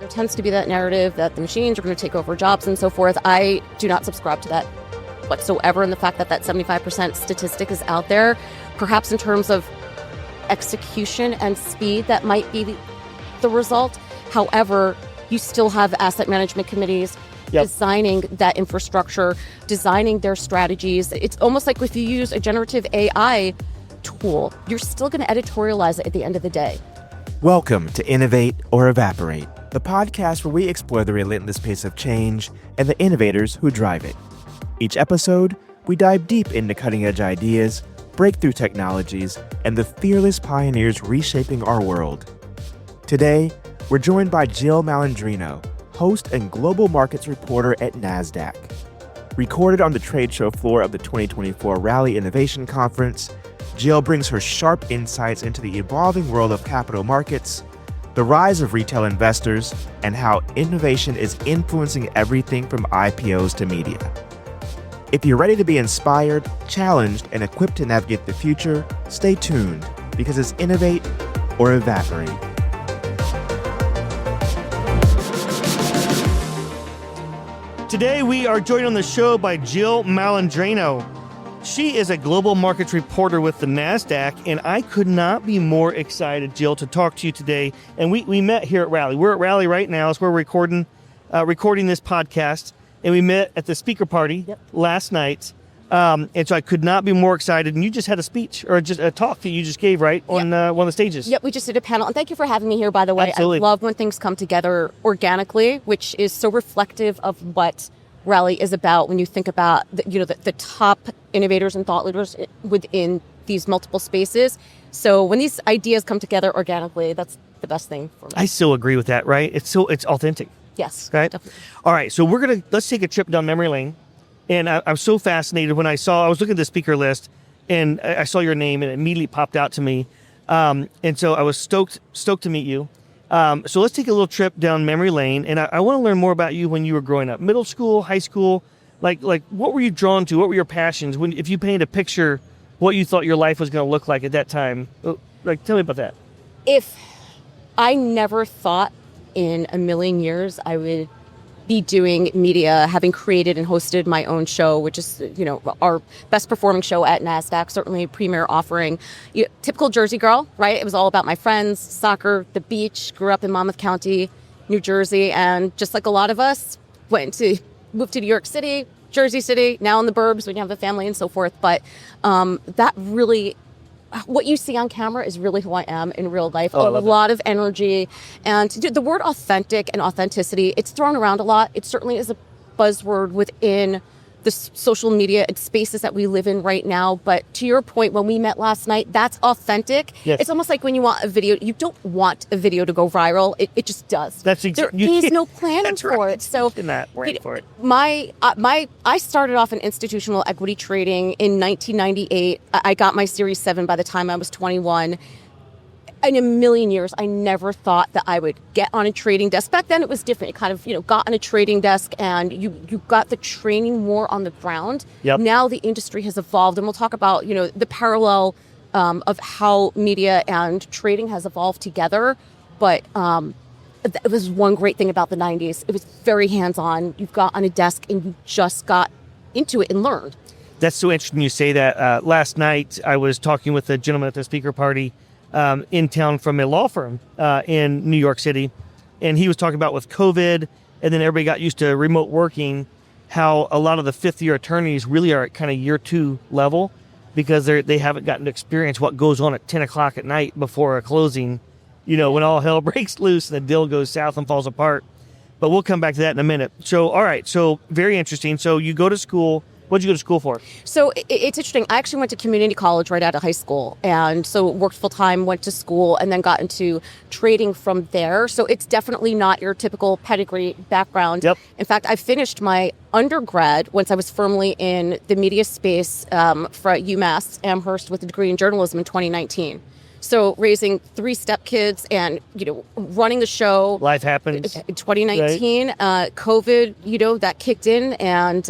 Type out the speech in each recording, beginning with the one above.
There tends to be that narrative that the machines are going to take over jobs and so forth. I do not subscribe to that whatsoever. And the fact that that 75% statistic is out there, perhaps in terms of execution and speed, that might be the result. However, you still have asset management committees designing that infrastructure, designing their strategies. It's almost like if you use a generative AI tool, you're still going to editorialize it at the end of the day. Welcome to Innovate or Evaporate, the podcast where we explore the relentless pace of change and the innovators who drive it. Each episode, we dive deep into cutting-edge ideas, breakthrough technologies, and the fearless pioneers reshaping our world. Today, we're joined by Jill Malandrino, host and global markets reporter at Nasdaq. Recorded on the trade show floor of the 2024 Rally Innovation Conference, Jill brings her sharp insights into the evolving world of capital markets, the rise of retail investors, and how innovation is influencing everything from IPOs to media. If you're ready to be inspired, challenged, and equipped to navigate the future, stay tuned, because it's Innovate or Evaporate. Today, we are joined on the show by Jill Malandrino. She is a global markets reporter with the Nasdaq, and I could not be more excited, Jill, to talk to you today. And we met here at Rally. We're at Rally right now as we're recording this podcast, and we met at the speaker party last night. And so I could not be more excited. And you just had a speech or just a talk that you just gave, right, on one of the stages. Yep, we just did a panel. And thank you for having me here, by the way. Absolutely. I love when things come together organically, which is so reflective of what Rally is about when you think about the top innovators and thought leaders within these multiple spaces. So when these ideas come together organically, that's the best thing for me. I still agree with that, right? It's authentic. Yes, right? Definitely. All right, so let's take a trip down memory lane. And I was so fascinated when I was looking at the speaker list and I saw your name and it immediately popped out to me. And so I was stoked to meet you. So let's take a little trip down memory lane, and I want to learn more about you when you were growing up. Middle school, high school, like what were you drawn to? What were your passions? If you paint a picture, what you thought your life was going to look like at that time, tell me about that. If I never thought in a million years I would be doing media, having created and hosted my own show, which is, our best performing show at Nasdaq, certainly premier offering. Typical Jersey girl, right? It was all about my friends, soccer, the beach, grew up in Monmouth County, New Jersey. And just like a lot of us, moved to New York City, Jersey City, now in the burbs when you have a family and so forth. But that really, what you see on camera is really who I am in real life. A lot of energy. And the word authentic and authenticity, it's thrown around a lot. It certainly is a buzzword within the social media spaces that we live in right now. But to your point, when we met last night, that's authentic. Yes. It's almost like when you want a video, you don't want a video to go viral. It just does. There is no planning for it. So I started off in institutional equity trading in 1998. I got my Series 7 by the time I was 21. In a million years, I never thought that I would get on a trading desk. Back then, it was different. You kind of, got on a trading desk and you got the training more on the ground. Yep. Now the industry has evolved, and we'll talk about, the parallel of how media and trading has evolved together. But it was one great thing about the 90s. It was very hands-on. You got on a desk and you just got into it and learned. That's so interesting you say that. Last night, I was talking with a gentleman at the speaker party in town from a law firm in New York City. And he was talking about with COVID and then everybody got used to remote working, how a lot of the fifth year attorneys really are at kind of year 2 level because they haven't gotten to experience what goes on at 10 o'clock at night before a closing, when all hell breaks loose and the deal goes south and falls apart. But we'll come back to that in a minute. So, all right. So very interesting. So you go to school. What did you go to school for? So it's interesting. I actually went to community college right out of high school. And so worked full time, went to school, and then got into trading from there. So it's definitely not your typical pedigree background. Yep. In fact, I finished my undergrad once I was firmly in the media space for UMass Amherst with a degree in journalism in 2019. So raising 3 stepkids and, running the show. Life happens. In 2019, right? COVID, that kicked in. And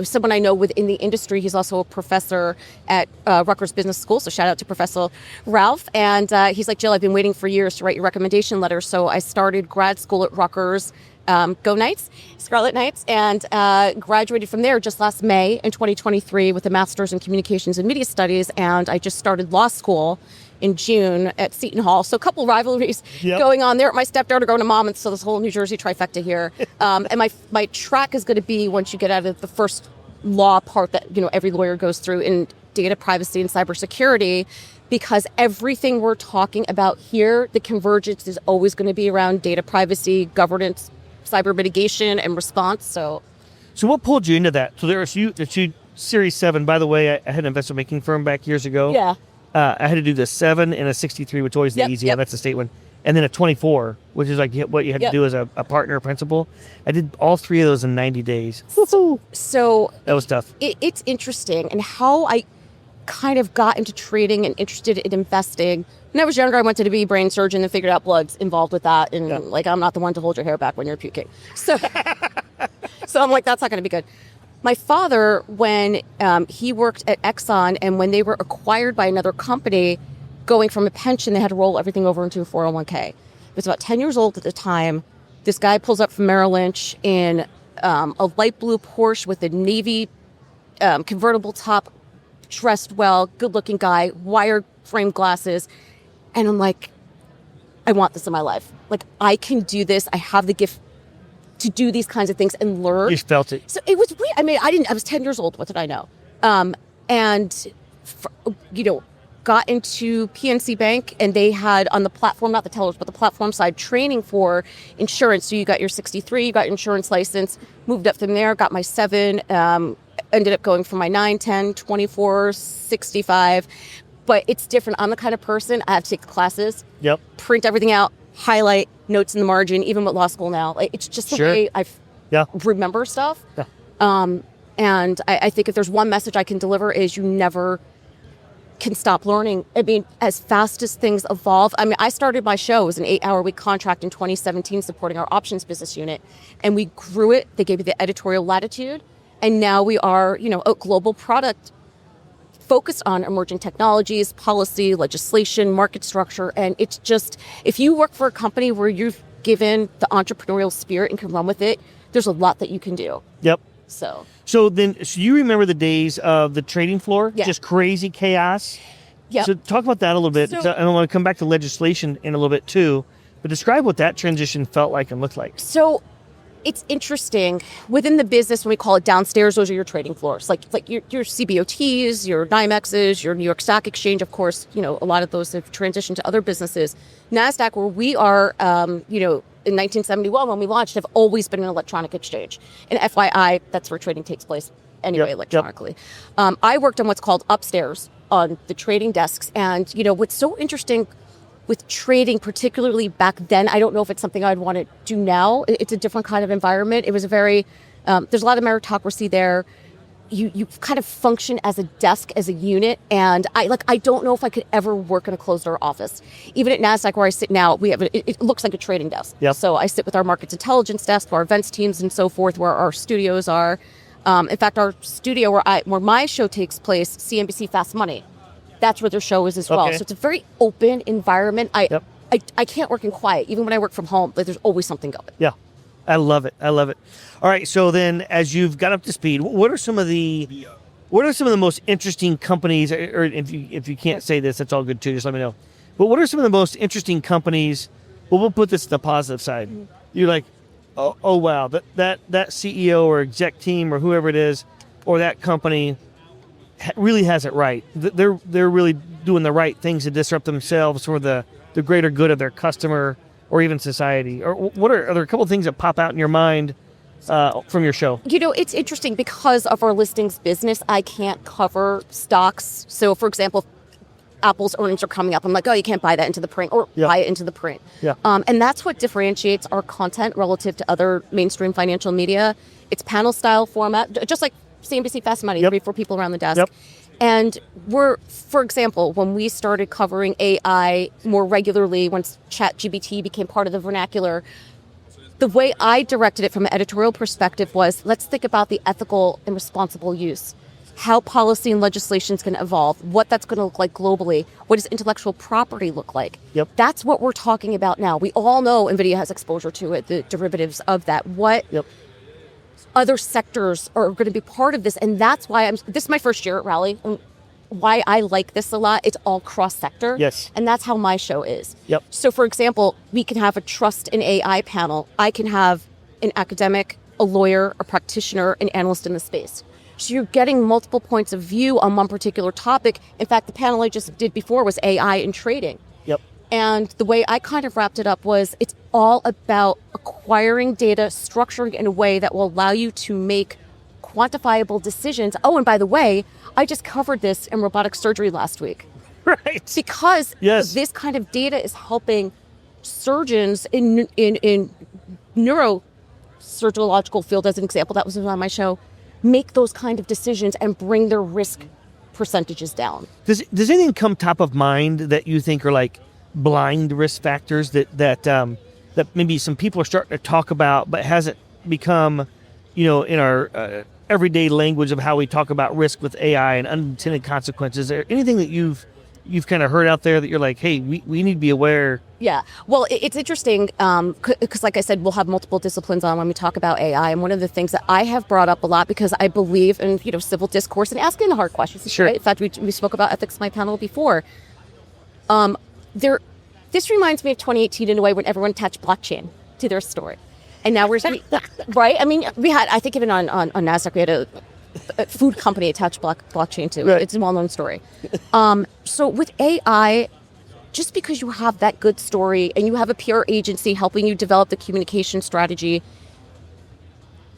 someone I know within the industry, he's also a professor at Rutgers Business School. So shout out to Professor Ralph. And he's like, Jill, I've been waiting for years to write your recommendation letter. So I started grad school at Rutgers. Go Knights, Scarlet Knights, and graduated from there just last May in 2023 with a master's in communications and media studies. And I just started law school in June at Seton Hall. So a couple rivalries going on there. My stepdaughter going to mom, and so this whole New Jersey trifecta here. And my track is going to be, once you get out of the first law part that every lawyer goes through, in data privacy and cybersecurity, because everything we're talking about here, the convergence is always going to be around data privacy, governance, cyber mitigation, and response. So what pulled you into that? So there are two Series 7. By the way, I had an investment banking firm back years ago. Yeah. I had to do the 7 and a 63, which is always the easy one. That's the state one. And then a 24, which is like what you had to do as a partner or principal. I did all 3 of those in 90 days. So that was tough. It's interesting, and how I kind of got into trading and interested in investing. When I was younger, I wanted to be a brain surgeon and figured out blood's involved with that. And I'm not the one to hold your hair back when you're puking. So I'm like, that's not going to be good. My father, when he worked at Exxon, and when they were acquired by another company, going from a pension, they had to roll everything over into a 401k. I was about 10 years old at the time. This guy pulls up from Merrill Lynch in a light blue Porsche with a navy convertible top, dressed well, good-looking guy, wired frame glasses. And I'm like, I want this in my life. Like, I can do this. I have the gift to do these kinds of things and learn. You felt it. So it was weird. I mean, I was 10 years old. What did I know? Got into PNC Bank, and they had on the platform, not the tellers, but the platform side, training for insurance. So you got your 63, you got your insurance license, moved up from there, got my 7, ended up going for my 9, 10, 24, 65. But it's different. I'm the kind of person, I have to take the classes, print everything out, highlight notes in the margin, even with law school now. Like, it's just the way I remember stuff. Yeah. And I think if there's one message I can deliver, is you never can stop learning. I mean, as fast as things evolve. I mean, I started my show, it was an 8-hour-week contract in 2017 supporting our options business unit. And we grew it. They gave me the editorial latitude. And now we are, a global product focused on emerging technologies, policy, legislation, market structure. And it's just, if you work for a company where you've given the entrepreneurial spirit and can run with it, there's a lot that you can do. Yep. So you remember the days of the trading floor? Yeah. Just crazy chaos? Yeah. So talk about that a little bit. So, and I want to come back to legislation in a little bit too, but describe what that transition felt like and looked like. So it's interesting. Within the business, when we call it downstairs, those are your trading floors, like your CBOTs, your NYMEXs, your New York Stock Exchange. Of course, a lot of those have transitioned to other businesses. Nasdaq, where we are, in 1971 when we launched, have always been an electronic exchange. And FYI, that's where trading takes place anyway, electronically. I worked on what's called upstairs on the trading desks. And, what's so interesting with trading, particularly back then, I don't know if it's something I'd want to do now. It's a different kind of environment. It was a very, there's a lot of meritocracy there. You kind of function as a desk, as a unit. And I don't know if I could ever work in a closed door office. Even at Nasdaq, where I sit now, we have it looks like a trading desk. Yep. So I sit with our markets intelligence desk, our events teams and so forth, where our studios are. In fact, our studio where my show takes place, CNBC Fast Money, that's where their show is as well. So it's a very open environment. I can't work in quiet. Even when I work from home, there's always something going. Yeah. I love it. All right. So then, as you've got up to speed, what are some of the most interesting companies, or if you can't say this, that's all good too. Just let me know. But what are some of the most interesting companies? Well, we'll put this to the positive side. Mm-hmm. You're like, oh wow, that CEO or exec team or whoever it is, or that company really has it right. They're really doing the right things to disrupt themselves for the greater good of their customer or even society. Or are there a couple of things that pop out in your mind from your show? It's interesting because of our listings business. I can't cover stocks. So, for example, Apple's earnings are coming up. I'm like, oh, you can't buy that into the print or buy it into the print. Yeah. And that's what differentiates our content relative to other mainstream financial media. It's panel style format, just like CNBC Fast Money, 3-4 people around the desk. Yep. And for example, when we started covering AI more regularly, once ChatGPT became part of the vernacular, the way I directed it from an editorial perspective was, let's think about the ethical and responsible use, how policy and legislation is going to evolve, what that's going to look like globally, what does intellectual property look like. Yep. That's what we're talking about now. We all know NVIDIA has exposure to it, the derivatives of that. What other sectors are going to be part of this? And that's why this is my first year at Rally. And why I like this a lot, it's all cross-sector. Yes. And that's how my show is. Yep. So for example, we can have a trust in AI panel. I can have an academic, a lawyer, a practitioner, an analyst in the space. So you're getting multiple points of view on one particular topic. In fact, the panel I just did before was AI and trading. Yep. And the way I kind of wrapped it up was, it's all about acquiring data, structuring it in a way that will allow you to make quantifiable decisions. Oh, and by the way, I just covered this in robotic surgery last week. Right. Because Yes. this kind of data is helping surgeons in neurosurgical field, as an example, that was on my show, make those kind of decisions and bring their risk percentages down. Does anything come top of mind that you think are like blind risk factors that maybe some people are starting to talk about, but hasn't become, in our everyday language of how we talk about risk with AI and unintended consequences? Is there anything that you've kind of heard out there that you're like, hey, we need to be aware? Yeah, well, it's interesting because, like I said, we'll have multiple disciplines on when we talk about AI. And one of the things that I have brought up a lot, because I believe in civil discourse and asking the hard questions. Sure. Right? In fact, we spoke about ethics in my panel before. This reminds me of 2018 in a way when everyone attached blockchain to their story. And now we're, right? I mean, we had, I think even on Nasdaq, we had a food company attached blockchain to it. Right. It's a well-known story. So with AI, just because you have that good story and you have a PR agency helping you develop the communication strategy,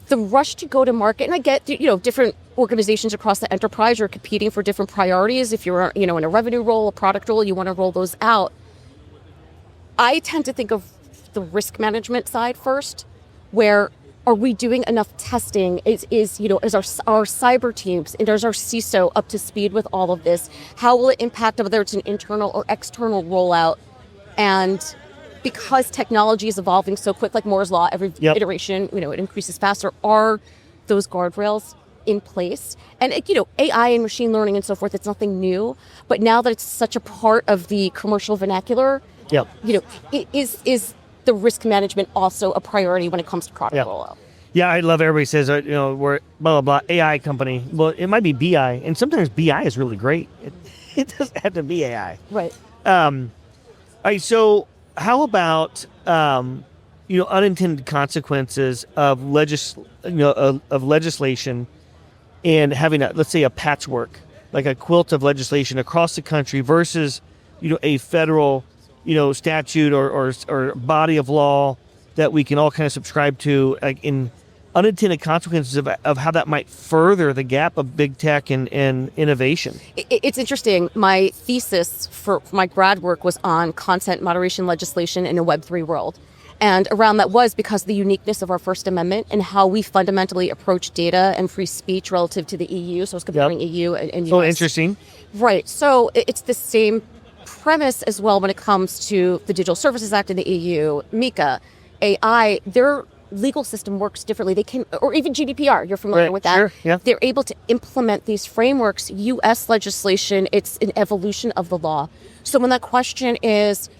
the rush to go to market, and I get, different organizations across the enterprise are competing for different priorities. If you're, in a revenue role, a product role, you want to roll those out. I tend to think of the risk management side first, where are we doing enough testing? Is our cyber teams and is our CISO up to speed with all of this? How will it impact whether it's an internal or external rollout? And because technology is evolving so quick, like Moore's Law, every iteration, it increases faster. Are those guardrails in place? And AI and machine learning and so forth, it's nothing new. But now that it's such a part of the commercial vernacular, is the risk management also a priority when it comes to product rollout? Yeah, I love everybody says, we're blah, blah, blah, AI company. Well, it might be BI, and sometimes BI is really great. It doesn't have to be AI. Right. All right, so how about, unintended consequences of legislation and having, let's say, a patchwork, like a quilt of legislation across the country versus, a federal statute or body of law that we can all kind of subscribe to, like in unintended consequences of how that might further the gap of big tech and innovation. It's interesting. My thesis for my grad work was on content moderation legislation in a Web3 world. And around that was because of the uniqueness of our First Amendment and how we fundamentally approach data and free speech relative to the EU. So I was comparing EU and US. Oh, interesting. Right. So it's the same premise as well when it comes to the Digital Services Act in the EU, MiCA, AI. Their legal system works differently. They can, or even GDPR, you're familiar with that. Sure, yeah. They're able to implement these frameworks. US legislation, it's an evolution of the law. So when that question is,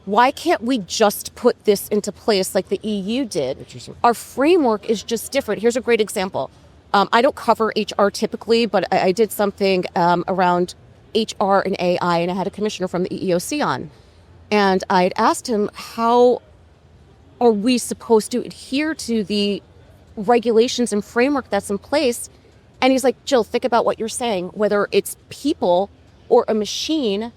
why can't we just put this into place like the EU did? Our framework is just different. Here's a great example. I don't cover HR typically, but I did something around HR and AI, and I had a commissioner from the EEOC on. And I'd asked him, how are we supposed to adhere to the regulations and framework that's in place? And he's like, Jill, think about what you're saying, whether it's people or a machine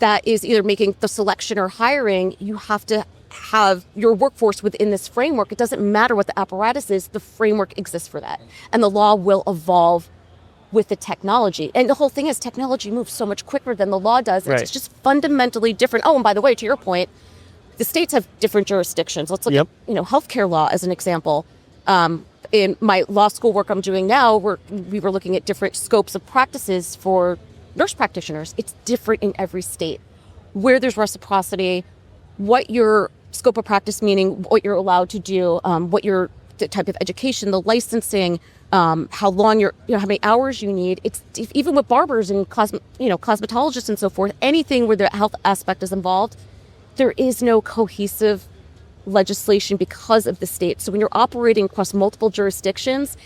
that is either making the selection or hiring, you have to have your workforce within this framework. It doesn't matter what the apparatus is, the framework exists for that. And the law will evolve with the technology. And the whole thing is technology moves so much quicker than the law does. It's just fundamentally different. Oh, and by the way, to your point, the states have different jurisdictions. Let's look at healthcare law as an example. in my law school work I'm doing now, we were looking at different scopes of practices for nurse practitioners. It's different in every state. Where there's reciprocity, what your scope of practice, meaning what you're allowed to do, the type of education, the licensing, how long how many hours you need. It's even with barbers and cosmetologists and so forth, anything where the health aspect is involved, there is no cohesive legislation because of the state. So when you're operating across multiple jurisdictions,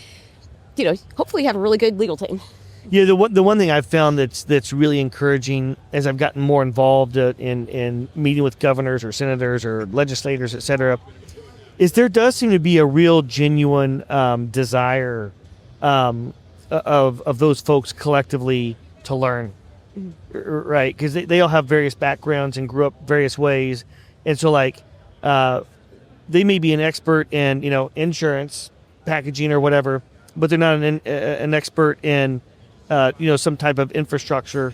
hopefully you have a really good legal team. Yeah, the one thing I've found that's really encouraging as I've gotten more involved in meeting with governors or senators or legislators, et cetera, is there does seem to be a real genuine desire of those folks collectively to learn, right? Because they all have various backgrounds and grew up various ways, and so they may be an expert in insurance packaging or whatever, but they're not an expert in some type of infrastructure,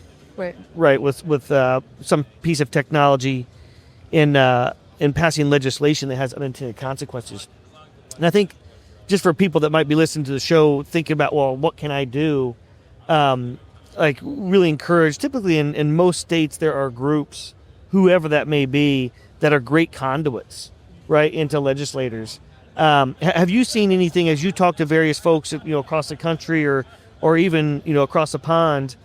right? With some piece of technology in passing legislation that has unintended consequences. And I think just for people that might be listening to the show, thinking about, well, what can I do? Really encourage. Typically in most states, there are groups, whoever that may be, that are great conduits, right, into legislators. Have you seen anything as you talk to various folks, across the country or even, across the pond,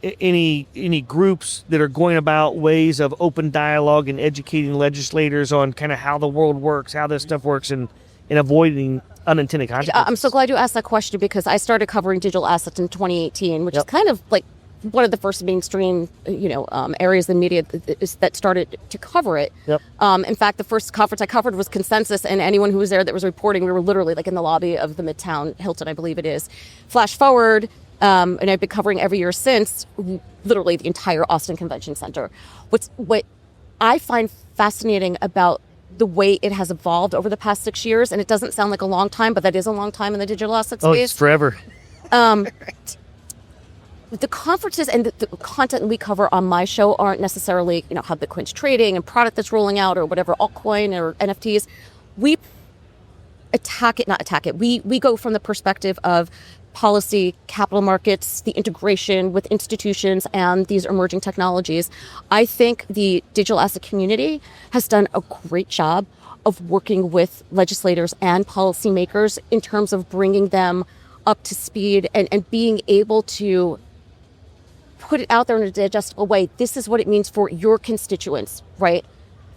any groups that are going about ways of open dialogue and educating legislators on kind of how the world works, how this stuff works, and avoiding unintended consequences? I'm so glad you asked that question because I started covering digital assets in 2018, which is kind of like one of the first mainstream, areas of the media that started to cover it. Yep. In fact, the first conference I covered was Consensus, and anyone who was there that was reporting, we were literally in the lobby of the Midtown Hilton, I believe it is. Flash forward, and I've been covering every year since, literally the entire Austin Convention Center. What I find fascinating about the way it has evolved over the past 6 years, and it doesn't sound like a long time, but that is a long time in the digital asset space. Oh, it's forever. The conferences and the content we cover on my show aren't necessarily, how Bitcoin's trading and product that's rolling out or whatever, altcoin or NFTs. We not attack it. We go from the perspective of policy, capital markets, the integration with institutions and these emerging technologies. I think the digital asset community has done a great job of working with legislators and policymakers in terms of bringing them up to speed and being able to put it out there in a digestible way. This is what it means for your constituents, right?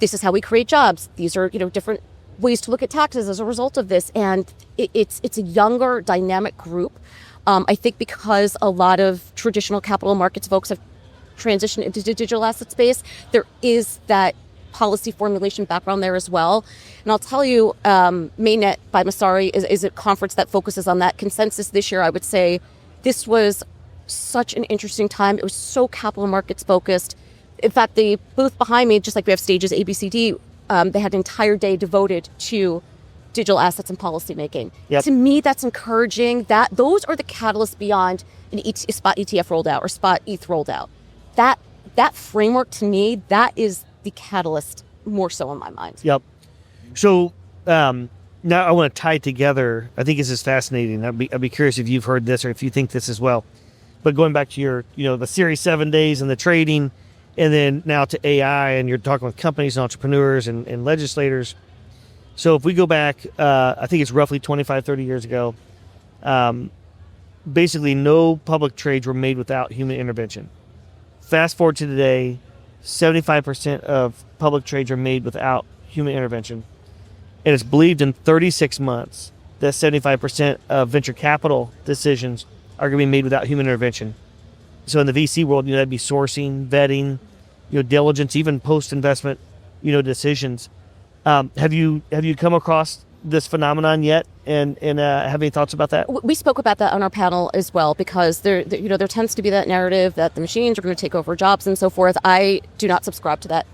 This is how we create jobs. These are, different ways to look at taxes as a result of this. And it's a younger, dynamic group. I think because a lot of traditional capital markets folks have transitioned into the digital asset space, there is that policy formulation background there as well. And I'll tell you, Mainnet by Masari is a conference that focuses on that. Consensus this year, I would say this was such an interesting time. It was so capital markets focused. In fact, the booth behind me, just like we have stages A, B, C, D, they had an entire day devoted to digital assets and policymaking. Yep. To me, that's encouraging. Those are the catalysts beyond a spot ETF rolled out or spot ETH rolled out. That framework, to me, that is the catalyst more so in my mind. Yep. So now I want to tie together. I think this is fascinating. I'd be curious if you've heard this or if you think this as well. But going back to your, the Series 7 days and the trading, and then now to AI, and you're talking with companies and entrepreneurs and legislators. So if we go back, I think it's roughly 25, 30 years ago, basically no public trades were made without human intervention. Fast forward to today, 75% of public trades are made without human intervention. And it's believed in 36 months that 75% of venture capital decisions are going to be made without human intervention. So in the VC world, that'd be sourcing, vetting, diligence, even post-investment, decisions. Have you come across this phenomenon yet, and have any thoughts about that? We spoke about that on our panel as well, because there tends to be that narrative that the machines are going to take over jobs and so forth. I do not subscribe to that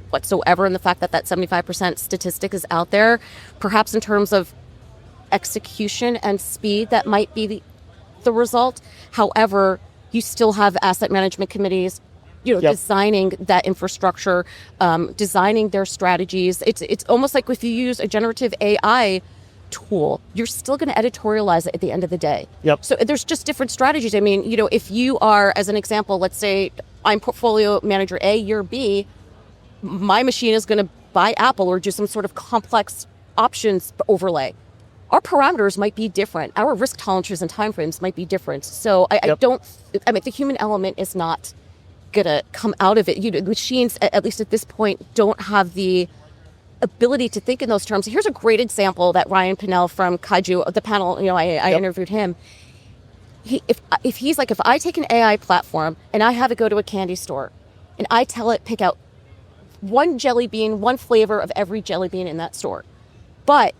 whatsoever, and the fact that 75% statistic is out there, perhaps in terms of execution and speed, that might be the result. However, you still have asset management committees, Yep. designing that infrastructure, designing their strategies. It's almost like if you use a generative AI tool, you're still going to editorialize it at the end of the day. Yep. So there's just different strategies. I mean, if you are, as an example, let's say I'm portfolio manager A, you're B, my machine is going to buy Apple or do some sort of complex options overlay. Our parameters might be different. Our risk tolerances and timeframes might be different. So I mean, the human element is not going to come out of it. Machines, at least at this point, don't have the ability to think in those terms. Here's a great example that Ryan Pinnell from Kaiju, the panel, I interviewed him. If he's like, if I take an AI platform and I have it go to a candy store and I tell it pick out one jelly bean, one flavor of every jelly bean in that store, but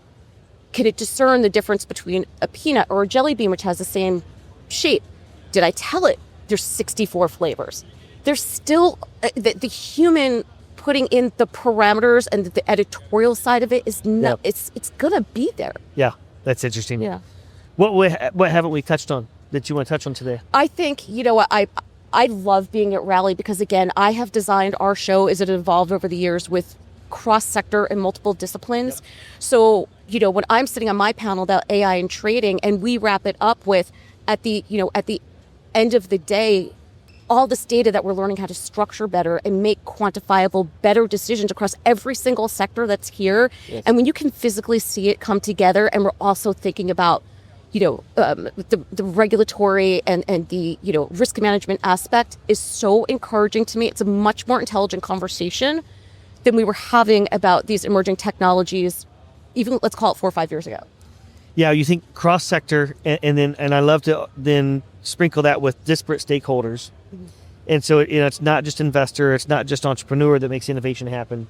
can it discern the difference between a peanut or a jelly bean, which has the same shape? Did I tell it there's 64 flavors? There's still the human putting in the parameters and the editorial side of it is not. It's gonna be there. Yeah, that's interesting. Yeah. What haven't we touched on that you want to touch on today? I think I love being at Rally because, again, I have designed our show as it evolved over the years with cross-sector and multiple disciplines. Yep. So, when I'm sitting on my panel about AI and trading and we wrap it up with at the end of the day, all this data that we're learning how to structure better and make quantifiable, better decisions across every single sector that's here. Yes. And when you can physically see it come together, and we're also thinking about the regulatory and the risk management aspect is so encouraging to me. It's a much more intelligent conversation than we were having about these emerging technologies, even let's call it 4 or 5 years ago. Yeah, you think cross sector, and I love to then sprinkle that with disparate stakeholders. Mm-hmm. And so it's not just investor, it's not just entrepreneur that makes innovation happen.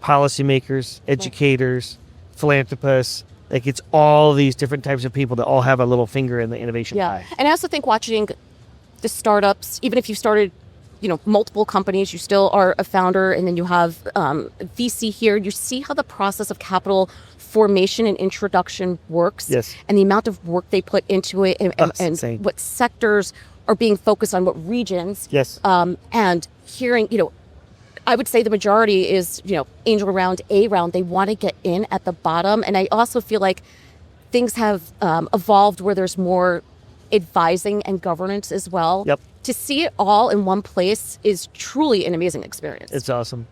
Policymakers, educators, philanthropists. Like, it's all these different types of people that all have a little finger in the innovation pie. And I also think watching the startups, even if you started, multiple companies, you still are a founder, and then you have VC here. You see how the process of capital formation and introduction works. Yes. And the amount of work they put into it, and what sectors are being focused on, what regions. Yes. And hearing, I would say the majority is, angel round, A round. They want to get in at the bottom. And I also feel like things have evolved where there's more advising and governance as well. Yep. To see it all in one place is truly an amazing experience. It's awesome.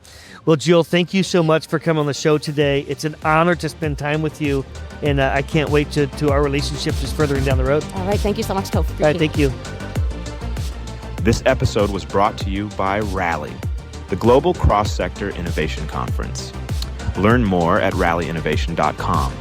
Well, Jill, thank you so much for coming on the show today. It's an honor to spend time with you. And I can't wait to our relationship just furthering down the road. All right. Thank you so much, Toph. All right. Thank you. This episode was brought to you by Rally, the Global Cross-Sector Innovation Conference. Learn more at rallyinnovation.com.